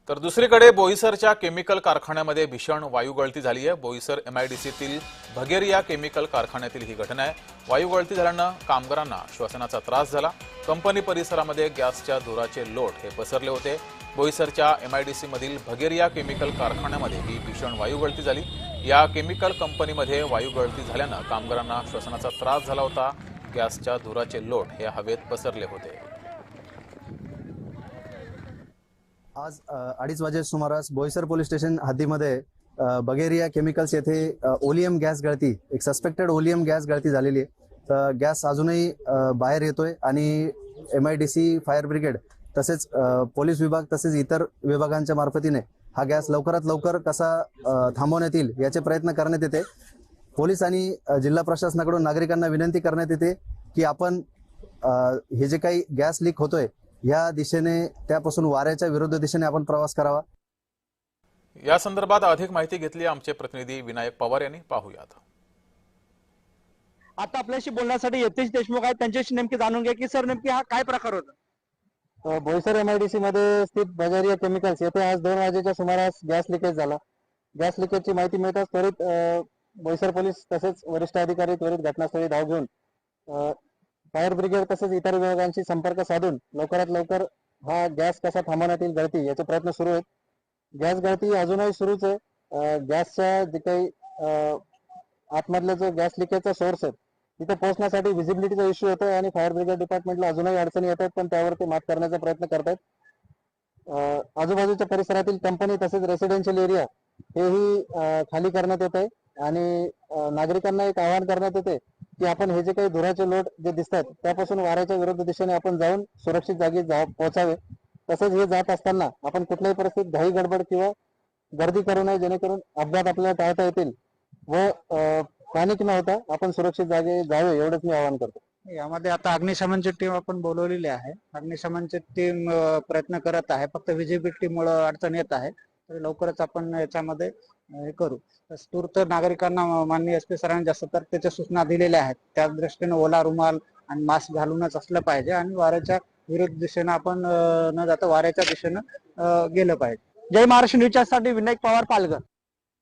तर दुसरीकडे बोईसरच्या केमिकल कारखान्यामध्ये भीषण वायू गळती झाली आहे। बोईसर एमआयडीसीतील भगेरिया केमिकल कारखान्यातील ही घटना आहे। वायू गळती झाल्यानं कामगारांना श्वसनाचा त्रास झाला। कंपनी परिसरामध्ये गॅसच्या धुराचे लोट हे पसरले होते। बोईसरच्या एमआयडीसी मधील भगेरिया केमिकल कारखान्यामध्ये ही भीषण वायू गळती झाली। या केमिकल कंपनीमध्ये वायू गळती झाल्यानं कामगारांना श्वसनाचा त्रास झाला होता। गॅसच्या धुराचे लोट हे हवेत पसरले होते। आज 2:30 वाजे सुमारास बोईसर पोलीस स्टेशन हद्दीमध्ये बगेरिया केमिकल्स येथे ओलियम गॅस गळती, एक सस्पेक्टेड ओलियम गॅस गळती झालेली आहे। तर गॅस अजूनही बाहेर येतोय आणि एमआयडीसी, फायर ब्रिगेड तसेच पोलीस विभाग तसेच इतर विभागांच्या मार्फतीने हा गॅस लवकरात लवकर कसा थांबवण्यात येईल याचे प्रयत्न करण्यात येते। पोलीस आणि जिल्हा प्रशासनाकडून नागरिकांना विनंती करण्यात येते की आपण हे जे काही गॅस लीक होतोय या दिशेने, त्यापासून वाऱ्याच्या विरुद्ध दिशेने आपण प्रवास करावा। या संदर्भात अधिक माहिती घेतली आमचे प्रतिनिधी विनायक पवार यांनी। पाहूयात। आता आपल्याशी बोलण्यासाठी यतीश देशमुख आहेत, त्यांच्याशी नेमकी जाणून घ्या की सर नेमकी हा काय प्रकार होता। बोईसर एमआयडीसी मध्ये स्थित बगेरिया केमिकल्स येथे आज 2 वाजेच्या सुमारास गॅस लिकेज झाला। गॅस लिकेजची माहिती मिळताच त्वरित बोईसर पोलीस तसेच वरिष्ठ अधिकारी त्वरित घटनास्थळी धाव घेऊन फायर ब्रिगेड तसेच इतर विभागांशी संपर्क साधून लवकरात लवकर हा गॅस कसा थांबवण्यात येईल गळती याचे प्रयत्न सुरू आहेत। गॅस गळती अजूनही सुरूच आहे। गॅसच्या जे काही आतमधले जो गॅस लिकेजचा सोर्स आहे तिथे पोहोचण्यासाठी व्हिजिबिलिटीचा इश्यू होतोय आणि फायर ब्रिगेड डिपार्टमेंटला अजूनही अडचणी येतात, पण त्यावरती मात करण्याचा प्रयत्न करतायत। आजूबाजूच्या परिसरातील कंपनी तसेच रेसिडेन्शियल एरिया हेही खाली करण्यात येत आहे आणि नागरिकांना एक आवाहन करण्यात येते की आपण हे जे काही धुराचे लोट जे दिसतात त्यापासून वाऱ्याच्या विरुद्ध दिशेने आपण जाऊन सुरक्षित जागी पोहोचावे। तसेच हे जात असताना आपण कुठल्याही परिस्थितीत घाई गडबड किंवा गर्दी करू नये, जेणेकरून अपघात आपल्याला टाळता येतील व पॅनिक न होता आपण सुरक्षित जागे जावे एवढंच मी आवाहन करतो। यामध्ये आता अग्निशमनची टीम आपण बोलवलेली आहे। अग्निशमनची टीम प्रयत्न करत आहे, फक्त व्हिजिबिलिटीमुळे अडचण येत आहे, तर लवकरच आपण याच्यामध्ये हे करू। तूर्त नागरिकांना माननीय एसपी सरांनी ज्या सतर्कतेच्या सूचना दिलेल्या आहेत त्या दृष्टीने ओला रुमाल आणि मास्क घालूनच असलं पाहिजे आणि वाऱ्याच्या विरुद्ध दिशेने आपण न जाता वाऱ्याच्या दिशेने गेलं पाहिजे। जय महाराष्ट्र न्यूजसाठी विनायक पवार, पालघर।